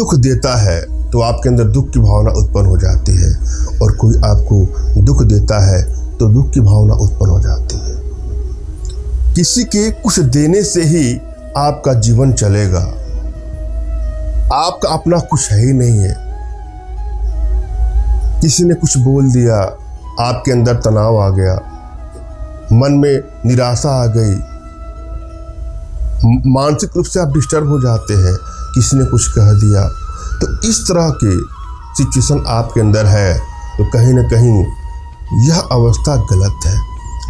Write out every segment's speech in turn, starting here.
दुख देता है तो आपके अंदर दुख की भावना उत्पन्न हो जाती है, और कोई आपको दुख देता है तो दुख की भावना उत्पन्न हो जाती है। किसी के कुछ देने से ही आपका जीवन चलेगा। आपका अपना कुछ है ही नहीं है। किसी ने कुछ बोल दिया, आपके अंदर तनाव आ गया, मन में निराशा आ गई, मानसिक रूप से आप डिस्टर्ब हो जाते हैं। किसी ने कुछ कह दिया, तो इस तरह के सिचुएशन आपके अंदर है, तो कहीं ना कहीं यह अवस्था गलत है।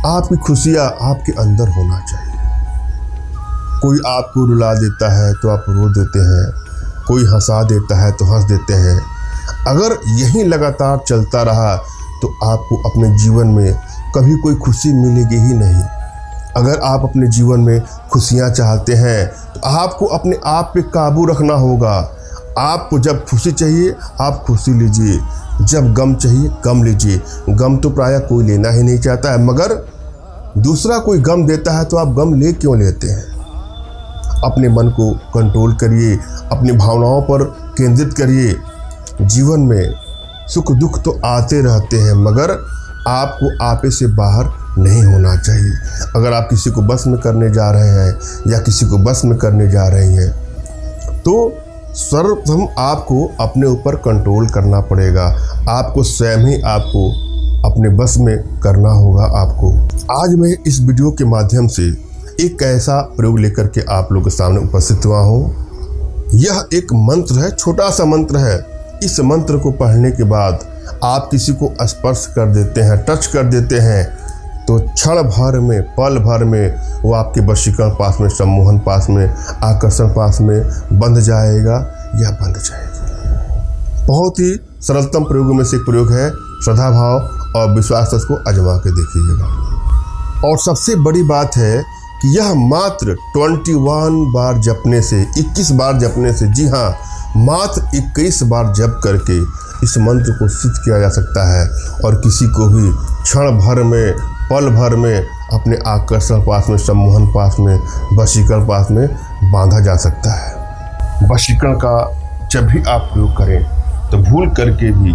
आपकी खुशियाँ आपके अंदर होना चाहिए। कोई आपको रुला देता है तो आप रो देते हैं, कोई हंसा देता है तो हंस देते हैं। अगर यही लगातार चलता रहा तो आपको अपने जीवन में कभी कोई खुशी मिलेगी ही नहीं। अगर आप अपने जीवन में खुशियाँ चाहते हैं तो आपको अपने आप पे काबू रखना होगा। आपको जब खुशी चाहिए आप खुशी लीजिए, जब गम चाहिए गम लीजिए। गम तो प्रायः कोई लेना ही नहीं चाहता है, मगर दूसरा कोई गम देता है तो आप गम ले क्यों लेते हैं। अपने मन को कंट्रोल करिए, अपनी भावनाओं पर केंद्रित करिए। जीवन में सुख दुख तो आते रहते हैं, मगर आपको आपे से बाहर नहीं होना चाहिए। अगर आप किसी को बस में करने जा रहे हैं या किसी को बस में करने जा रही हैं, तो सर्वप्रथम आपको अपने ऊपर कंट्रोल करना पड़ेगा। आपको स्वयं ही आपको अपने बस में करना होगा। आपको आज मैं इस वीडियो के माध्यम से एक ऐसा प्रयोग लेकर के आप लोगों के सामने उपस्थित हुआ हूँ। यह एक मंत्र है, छोटा सा मंत्र है। इस मंत्र को पढ़ने के बाद आप किसी को स्पर्श कर देते हैं, टच कर देते हैं, तो क्षण भर में, पल भर में वो आपके वशीकरण पास में, सम्मोहन पास में, आकर्षण पास में बंध जाएगा या बंध जाएगी। बहुत ही सरलतम प्रयोगों में से एक प्रयोग है। श्रद्धा भाव और विश्वास से इसको आजमा के देखिएगा। और सबसे बड़ी बात है कि यह मात्र 21 बार जपने से, 21 बार जपने से, जी हाँ, मात्र 21 बार जप करके इस मंत्र को सिद्ध किया जा सकता है, और किसी को भी क्षण भर में, पल भर में अपने आकर्षण पास में, सम्मोहन पास में, वशीकरण पास में बांधा जा सकता है। वशीकरण का जब भी आप प्रयोग करें तो भूल करके भी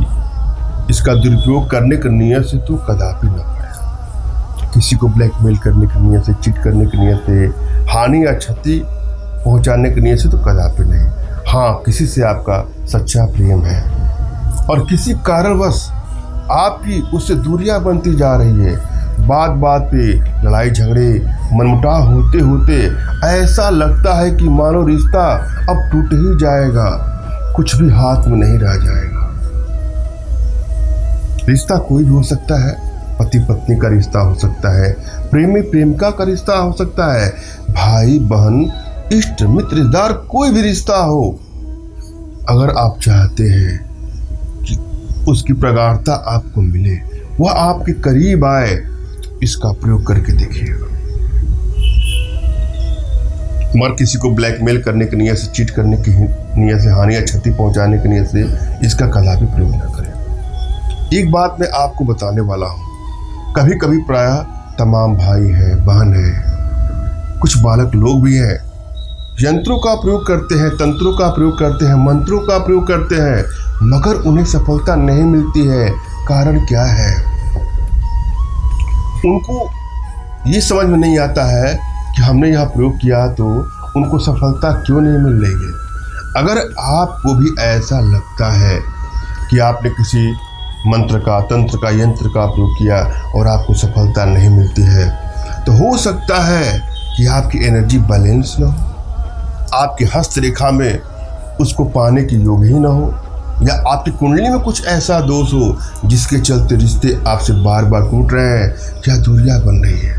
इसका दुरुपयोग करने की नीयत से तो कदापि न करें। किसी को ब्लैकमेल करने की नीयत से, चीट करने की नीयत से, हानि या क्षति पहुंचाने की नीयत से तो कदापि नहीं। हाँ, किसी से आपका सच्चा प्रेम है और किसी कारणवश आपकी उससे दूरियां बनती जा रही है, बात बात पे लड़ाई झगड़े, मनमुटाव होते होते ऐसा लगता है कि मानो रिश्ता अब टूट ही जाएगा, कुछ भी हाथ में नहीं रह जाएगा। रिश्ता कोई भी हो सकता है, पति पत्नी का रिश्ता हो सकता है, प्रेमी प्रेमिका का रिश्ता हो सकता है, भाई बहन, इष्ट मित्र, रिश्तेदार, कोई भी रिश्ता हो। अगर आप चाहते हैं कि उसकी प्रगाढ़ता आपको मिले, वह आपके करीब आए, इसका प्रयोग करके देखिएगा। मगर किसी को ब्लैकमेल करने की नीयत से, चीट करने की नीयत से, हानि या क्षति पहुंचाने की नीयत से इसका कदापि प्रयोग न करें। एक बात मैं आपको बताने वाला हूँ, कभी कभी प्रायः तमाम भाई हैं, बहन हैं, कुछ बालक लोग भी हैं, यंत्रों का प्रयोग करते हैं, तंत्रों का प्रयोग करते हैं, मंत्रों का प्रयोग करते हैं, मगर उन्हें सफलता नहीं मिलती है। कारण क्या है? उनको ये समझ में नहीं आता है कि हमने यह प्रयोग किया तो उनको सफलता क्यों नहीं मिल रही है। अगर आपको भी ऐसा लगता है कि आपने किसी मंत्र का, तंत्र का, यंत्र का प्रयोग किया और आपको सफलता नहीं मिलती है, तो हो सकता है कि आपकी एनर्जी बैलेंस ना हो, आपकी हस्तरेखा में उसको पाने की योग ही ना हो, या आपकी कुंडली में कुछ ऐसा दोष हो जिसके चलते रिश्ते आपसे बार बार टूट रहे हैं या दूरियां बन रही है।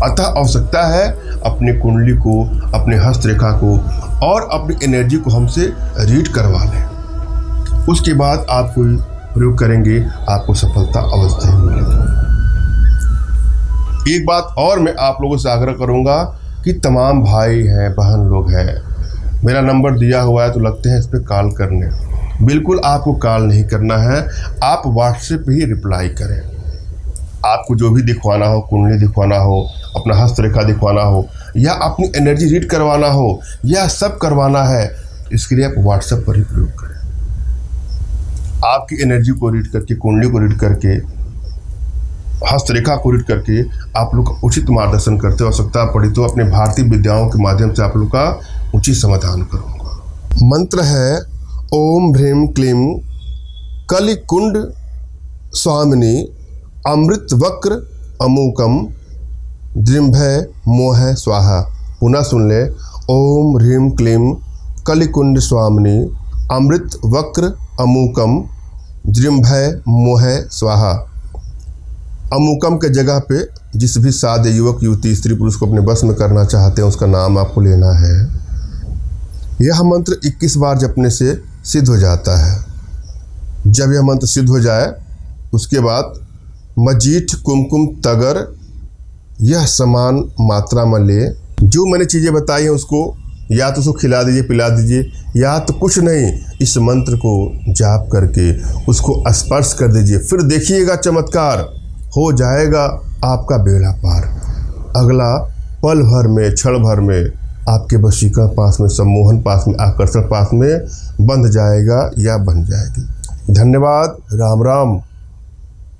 अतः आवश्यकता है अपनी कुंडली को, अपने हस्तरेखा को और अपनी एनर्जी को हमसे रीड करवा लें। उसके बाद आप कोई प्रयोग करेंगे, आपको सफलता अवश्य मिलेगी। एक बात और मैं आप लोगों से आग्रह करूंगा कि तमाम भाई हैं, बहन लोग हैं, मेरा नंबर दिया हुआ है तो लगते हैं इस पर कॉल करने। बिल्कुल आपको कॉल नहीं करना है, आप व्हाट्सएप पे ही रिप्लाई करें। आपको जो भी दिखवाना हो, कुंडली दिखवाना हो, अपना हस्तरेखा दिखवाना हो, या अपनी एनर्जी रीड करवाना हो, यह सब करवाना है इसके लिए आप व्हाट्सएप पर ही प्रयोग करें। आपकी एनर्जी को रीड करके, कुंडली को रीड करके, हस्तरेखा को रीड करके आप लोग का उचित मार्गदर्शन करते हो। आवश्यकता पड़ी तो अपने भारतीय विद्याओं के माध्यम से आप लोग का उचित समाधान करूँगा। मंत्र है ओम ह्रीं क्लीं कलिकुंड स्वामिनी अमृत वक्र अमूकम दृम्भय मोह स्वाहा। पुनः सुन ले, ओम ह्रीं क्लीं कलिकुंड स्वामिनी अमृत वक्र अमूकम दृम्भय मोह स्वाहा। अमूकम के जगह पे जिस भी सादे युवक युवती स्त्री पुरुष को अपने बस में करना चाहते हैं उसका नाम आपको लेना है। यह मंत्र 21 बार जपने से सिद्ध हो जाता है। जब यह मंत्र सिद्ध हो जाए उसके बाद मजीठ कुमकुम तगर यह समान मात्रा में ले। जो मैंने चीज़ें बताई हैं उसको या तो उसको खिला दीजिए, पिला दीजिए, या तो कुछ नहीं, इस मंत्र को जाप करके उसको स्पर्श कर दीजिए। फिर देखिएगा चमत्कार हो जाएगा, आपका बेड़ा पार। अगला पल भर में, क्षण भर में आपके वशीकरण पास में, सम्मोहन पास में, आकर्षण पास में बंध जाएगा या बन जाएगी। धन्यवाद। राम राम।